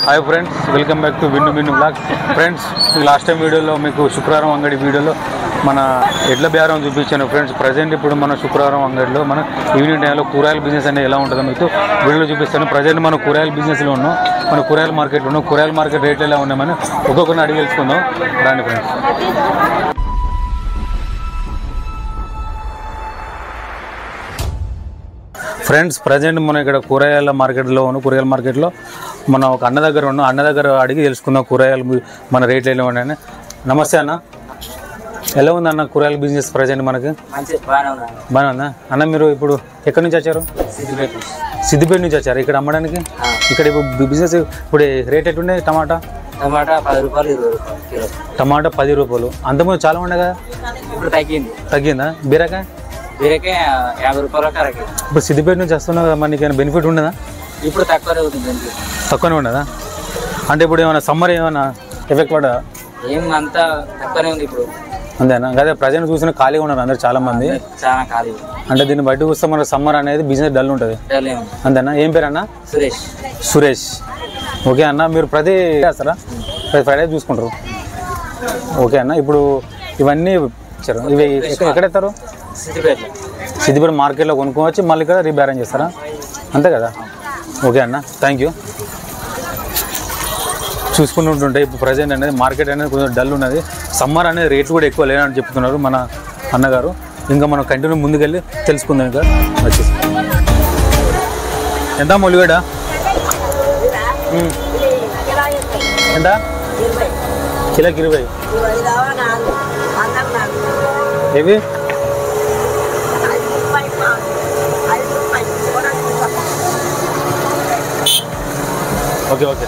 Hi friends, welcome back to Vinnu Vinnu vlog. Friends, last time వీడియోలో మీకు శుక్రవారం అంగడి వీడియోలో మన ఎడ్ల బేరం చూపించాను. ఫ్రెండ్స్, ప్రజెంట్ ఇప్పుడు మన శుక్రవారం అంగడిలో మన ఈవినింగ్ టైంలో కూరగాయల బిజినెస్ అనేది ఎలా ఉంటుందో మీకు వీడియోలో చూపిస్తాను. ప్రజెంట్ మన కూరగాయల బిజినెస్లో ఉన్నాం, మన కూరగాయల మార్కెట్లో ఉన్నాం. కూరగాయల మార్కెట్ రేట్లు ఎలా ఉన్నాయని ఒక్కొక్కరిని అడిగి తెలుసుకుందాం. రండి ఫ్రెండ్స్. ఫ్రెండ్స్, ప్రజెంట్ మనం ఇక్కడ కూరగాయల మార్కెట్లో మనం ఒక అన్న దగ్గర ఉన్నాం. అన్న దగ్గర అడిగి తెలుసుకుందాం కూరగాయలు మన రేట్లు ఎలా ఉన్నాయని. నమస్తే అన్న, ఎలా ఉంది అన్న కూరగాయల బిజినెస్ ప్రజెంట్ మనకి? బాగా ఉందా అన్న? మీరు ఇప్పుడు ఎక్కడి నుంచి వచ్చారు? సిద్దిపేట నుంచి వచ్చారు ఇక్కడ అమ్మడానికి. ఇక్కడ ఇప్పుడు బిజినెస్ ఇప్పుడు రేట్ ఎట్లుండే? టమాటా 10 రూపాయలు. టమాటా 10 రూపాయలు. అంతకుముందు చాలా ఉండే కదా, ఇప్పుడు తగ్గిందా? బీరకాయ 50 రూపాయలు. ఇప్పుడు సిద్దిపేట నుంచి వస్తున్నా కదా, మనకి ఏమైనా బెనిఫిట్ ఉండదా? ఇప్పుడు తక్కువనే ఉండదా? అంటే ఇప్పుడు ఏమైనా సమ్మర్ ఏమైనా ఎఫెక్ట్ పడ్డా? అంతా తక్కువనే ఉంది ఇప్పుడు. అంతేనా? అదే ప్రజెంట్ చూసిన ఖాళీగా ఉన్నారు అందరు, చాలా మంది. చాలా ఖాళీ. అంటే దీన్ని బయట చూస్తే మన సమ్మర్ అనేది బిజినెస్ డల్ ఉంటుంది. అంతేనా? ఏం పేరు అన్న? సురేష్. ఓకే అన్న, మీరు ప్రతి చేస్తారా? ప్రతి ఫ్రైడే చూసుకుంటారు. ఓకే అన్న, ఇప్పుడు ఇవన్నీ ఇచ్చారు, ఇవి ఎక్కడెత్తారు? సిద్దిపేట మార్కెట్లో కొనుక్కోవచ్చు, మళ్ళీ ఇక్కడ రీబ్యారేంజ్ చేస్తారా? అంతే కదా? ఓకే అన్న, థ్యాంక్ యూ. చూసుకుంటుంటే ఇప్పుడు ప్రజెంట్ అనేది మార్కెట్ అనేది కొంచెం డల్ ఉన్నది. సమ్మర్ అనేది రేట్లు కూడా ఎక్కువ లేదని చెప్తున్నారు మన అన్నగారు. ఇంకా మనం కంటిన్యూ ముందుకెళ్ళి తెలుసుకుందాం. ఇంకా వచ్చేసి ఎంత ఉల్లిగడ్డ? ఎంత? కిలోకి 20. ఏవి? Okay okay.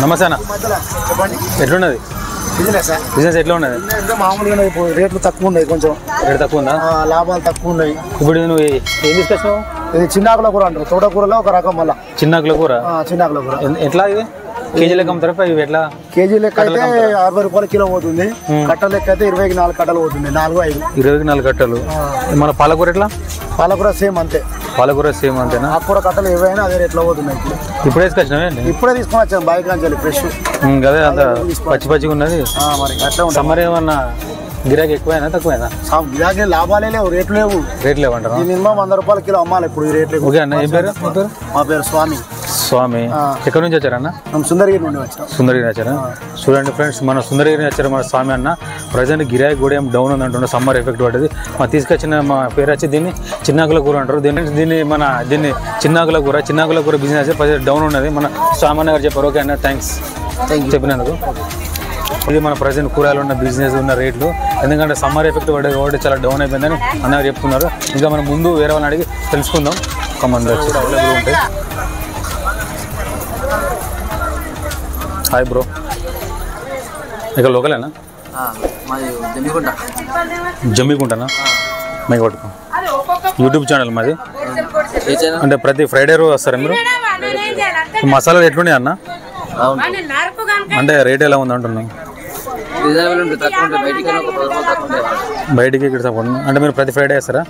నమస్తే అన్న, ఎట్లున్నది బిజినెస్? ఎట్లా ఉన్నది? మామూలుగా రేట్లు తక్కువ ఉన్నాయి, కొంచెం రేట్ తక్కువ ఉందా? లాభాలు తక్కువ ఉన్నాయి. ఇప్పుడు నువ్వు ఏం తీసుకొచ్చినావు? ఇది చిన్నాకుల కూర అంటారు, తోటకూరలో ఒక రకం. మళ్ళీ చిన్నాకుల కూర. చిన్నాకుల కూర ఎట్లా ఇది? కేజీ లెక్క అమ్ముతారా? ఇవి ఎట్లా? కేజీ లెక్క అయితే 60 రూపాయలు కిలో పోతుంది. కట్టల లెక్క అయితే 24 కట్టలు పోతుంది. 4-5 కట్టలు. మన పాలకూర ఎట్లా? పాలకూర సేమ్ అంతే. పాలకూర సేమ్ అంతేనా? ఆకుకూర కట్టలు ఏవైనా అదే రేట్లో పోతున్నాయి. ఇప్పుడే తీసుకొచ్చినావే? ఇప్పుడే తీసుకొని వచ్చాను బైక్ నుంచి ఫ్రెష్. అదే అంత పచ్చిగా ఉన్నది. మరి అట్లా సమ్మర్ ఏమన్నా గిరాకీ ఎక్కువైనా తక్కువైనా? గిరాకీ లాభాలే లేవు, రేట్లు లేవు. రేట్లు లేవంటారా? మినిమం 100 రూపాయల కిలో అమ్మాలి ఇప్పుడు ఈ రేట్లు. ఓకే అన్న, ఏం పేరు? మా పేరు స్వామి. ఎక్కడి నుంచి వచ్చారన్న? సుందరగిరి నుండి వచ్చాం. సుందరగిరి వచ్చారా? చూడండి ఫ్రెండ్స్, మన సుందరగిరి వచ్చారు మన స్వామి అన్న. ప్రజెంట్ గిరాకీ కూడా ఏం డౌన్ ఉంది అంటుండే, సమ్మర్ ఎఫెక్ట్ పడ్డది. మా తీసుకొచ్చిన మా పేరు వచ్చి దీన్ని చిన్నాకుల కూర అంటారు. దీన్ని చిన్నాకుల కూర బిజినెస్ ప్రజెంట్ డౌన్ ఉన్నది. మన స్వామి అన్న గారు చెప్పారు. ఓకే అన్న, థ్యాంక్స్ చెప్పినందుకు. ఇది మన ప్రజెంట్ కూరగాయలు ఉన్న బిజినెస్ ఉన్న రేట్లు. ఎందుకంటే సమ్మర్ ఎఫెక్ట్ పడ్డది కాబట్టి చాలా డౌన్ అయిపోయిందని అన్నగారు చెప్తున్నారు. ఇంకా మనం ముందు వేరే వాళ్ళని అడిగి తెలుసుకుందాం. ఒక మంది వచ్చి అవైలబుల్ ఉంటాయి. హాయ్ బ్రో, ఇక్కడ లోకలేనా? జమ్మికుంటానా? మీకు పట్టుకో. యూట్యూబ్ ఛానల్ మాది. అంటే ప్రతి ఫ్రైడే రోజు వస్తారా మీరు? మసాలాలు ఎట్లున్నాయి అన్న? అంటే రేట్ ఎలా ఉంది అంటున్నాను? బయటికి ఇక్కడ సపోర్ట్. అంటే మీరు ప్రతి ఫ్రైడే వేస్తారా?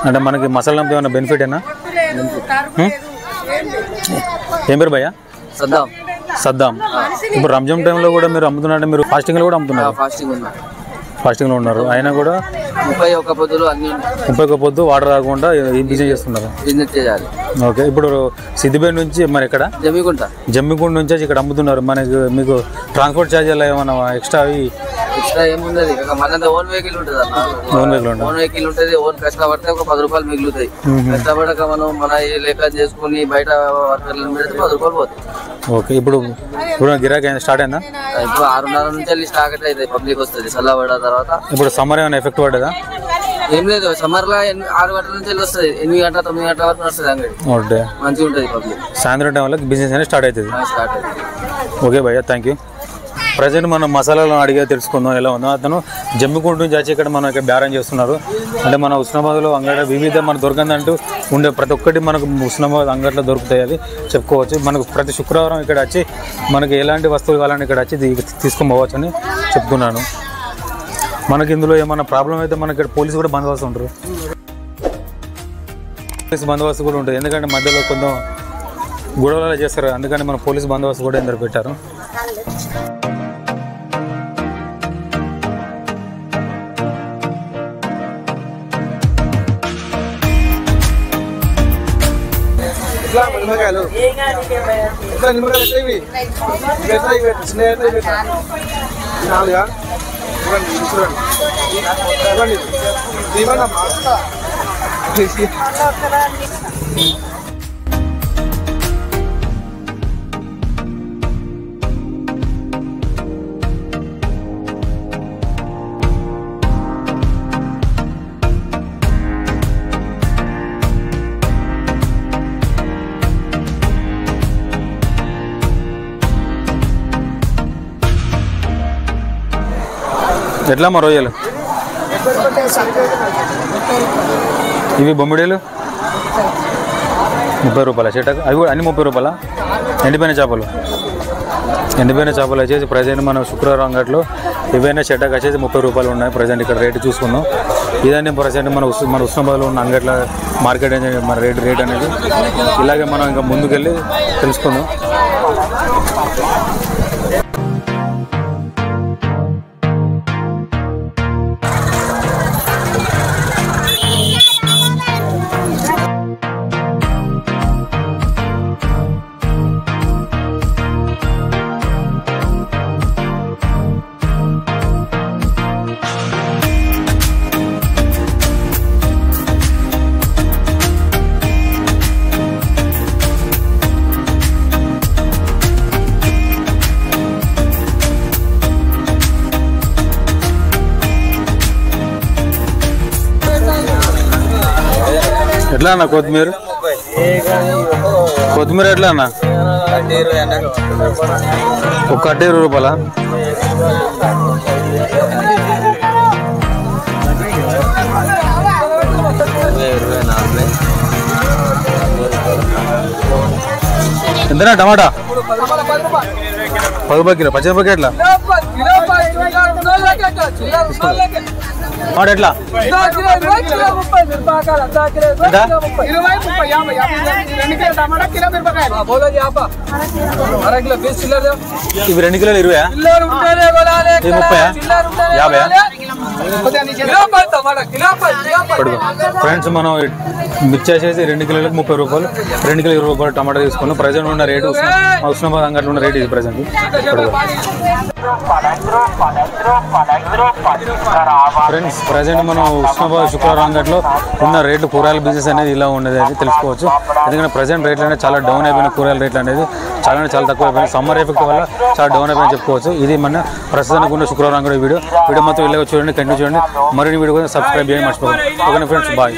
అంటే మనకి మసాలా ఏమైనా బెనిఫిట్ ఏనా? ఏం పేరు భయ్యా? సద్దాం. ఇప్పుడు రంజాన్ టైంలో కూడా మీరు అమ్ముతున్నారంటే మీరు ఫాస్టింగ్లో కూడా అమ్ముతున్నారు? ఫాస్టింగ్లో ఉన్నారు. అయినా కూడా 31 పొద్దులు అన్ని 31 పొద్దు వాటర్ తాగకుండా ఈ బిజినెస్ చేస్తున్నారు. బిజినెస్ చేయాలి. ఓకే, ఇప్పుడు సిద్దిపేట నుంచి మరి ఎక్కడ జమ్మిగుంట నుంచి ఇక్కడ అమ్ముతున్నారు. మనకి మీకు ట్రాన్స్పోర్ట్ ఛార్జీలు ఏమైనా ఎక్స్ట్రా ఏముంది? మన ఓన్ వెహికల్ ఉంటుంది ఓన్ వెహికల్ ఉంటుంది. ఓన్ కష్టపడితే ఒక 10 రూపాయలు మిగులుతాయి. కష్టపడక మనం మన లెక్క చేసుకుని బయట వర్కర్లను పెడితే 10 రూపాయలు పోతాయి. ఓకే, ఇప్పుడు గిరాకీ స్టార్ట్ అయిందా? ఇప్పుడు 6:30 నుంచి వెళ్ళి స్టార్ట్ అవుతుంది. పబ్లిక్ వస్తుంది చల్లబడ తర్వాత. ఇప్పుడు సమ్మర్ ఏమైనా ఎఫెక్ట్ పడ్డదా? ఏం లేదు, సమ్మర్ లో 6 గంటల నుంచి వెళ్ళి వస్తుంది. 8 గంటల 9 గంటల వరకు వస్తుంది అంగడి. ఓకే, మంచిగా ఉంటుంది పబ్లిక్. సాయంత్రం టైం వల్ల బిజినెస్ అనేది స్టార్ట్ అవుతుంది. స్టార్ట్ అవుతుంది. ఓకే భయ్యా, థ్యాంక్ యూ. ప్రజెంట్ మనం మసాలాలు అడిగే తెలుసుకుందాం ఎలా ఉందో. అతను జమ్మికుంట నుంచి వచ్చి ఇక్కడ మనం ఇక్కడ బేరం చేస్తున్నారు. అంటే మన ఉస్నాబాద్లో అంగడి వివిధ మనకు దొరకందంటూ ఉండే ప్రతి ఒక్కటి మనకు ఉస్నాబాద్ అంగట్లో దొరుకుతాయి. అది చెప్పుకోవచ్చు. మనకు ప్రతి శుక్రవారం ఇక్కడ వచ్చి మనకి ఎలాంటి వస్తువులు కావాలని ఇక్కడ వచ్చి తీసుకొని పోవచ్చు అని చెప్తున్నాను. మనకి ఇందులో ఏమైనా ప్రాబ్లం అయితే మనకి ఇక్కడ పోలీసు కూడా బందోబస్తు ఉంటారు. పోలీసు బందోబస్తు కూడా ఉంటుంది. ఎందుకంటే మధ్యలో కొంత గొడవలు చేస్తారు. అందుకని మన పోలీసు బందోబస్తు కూడా ఎందరు పెట్టారు. నిమ్మకాయలు నాలుగా ఎట్లా మా రొయ్యలు? ఇవి బొమ్మిడీలు 30 రూపాయల చెట్టకు. అవి కూడా అన్ని 30 రూపాయల. ఎండిపోయిన చేపలు వచ్చేసి ప్రజెంట్ మనం శుక్రవారం అంగట్లో ఏవైనా చెట్టకు వచ్చేసి 30 రూపాయలు ఉన్నాయి. ప్రజెంట్ ఇక్కడ రేటు చూసుకుందాం. ఇదన్నీ ప్రజెంట్ మన ఉస్నాబాద్లో ఉన్న అంగట్ల మార్కెట్ అనేది మన రేట్ అనేది. ఇలాగే మనం ఇంకా ముందుకెళ్ళి తెలుసుకుందాం. ఎట్లా అన్న కొత్తిమీర ఎట్లా అన్న? ఒక కట్ట 20 రూపాయల. ఎంతనా టమాటా? 10 రూపాయలు కిలో. పచ్చిమిరపకాయ ఎట్లా? మాట ఎట్లా? ఇవి 2 కిలోలు 20. ఇది 30, 50. ఫ్రెండ్స్, మనం మిర్చి వచ్చేసి 2 కిలోలకు 30 రూపాయలు. 2 కిలో 20 రూపాయలు టమాటా తీసుకున్నాం. ప్రజెంట్ ఉన్న రేటు ఉస్నాబాద్ అంగట్లో ఉన్న రేటు ఇది ప్రజెంట్. ఫ్రెండ్స్, ప్రజెంట్ మనం ఉస్నాబాద్ శుక్రవారం అంగట్లో ఉన్న రేట్లు కూరగాయల బిజినెస్ అనేది ఇలా ఉండేది అని తెలుసుకోవచ్చు. ఎందుకంటే ప్రజెంట్ రేట్లు అనేది చాలా డౌన్ అయిపోయిన కూరగాయల రేట్లు అనేది చాలా తక్కువ అయిపోయింది. సమ్మర్ ఎఫెక్ట్ వల్ల చాలా డౌన్ అయిపోయిందని చెప్పుకోవచ్చు. ఇది మన ప్రస్తుతానికి ఉన్న శుక్రవారం అంగడి వీడియో మొత్తం ఇలాగ చూడండి, కంటిన్యూ చూడండి. మరిన్ని వీడియో సబ్స్క్రైబ్ చేయండి మర్చిపోకండి. Okay friends, bye.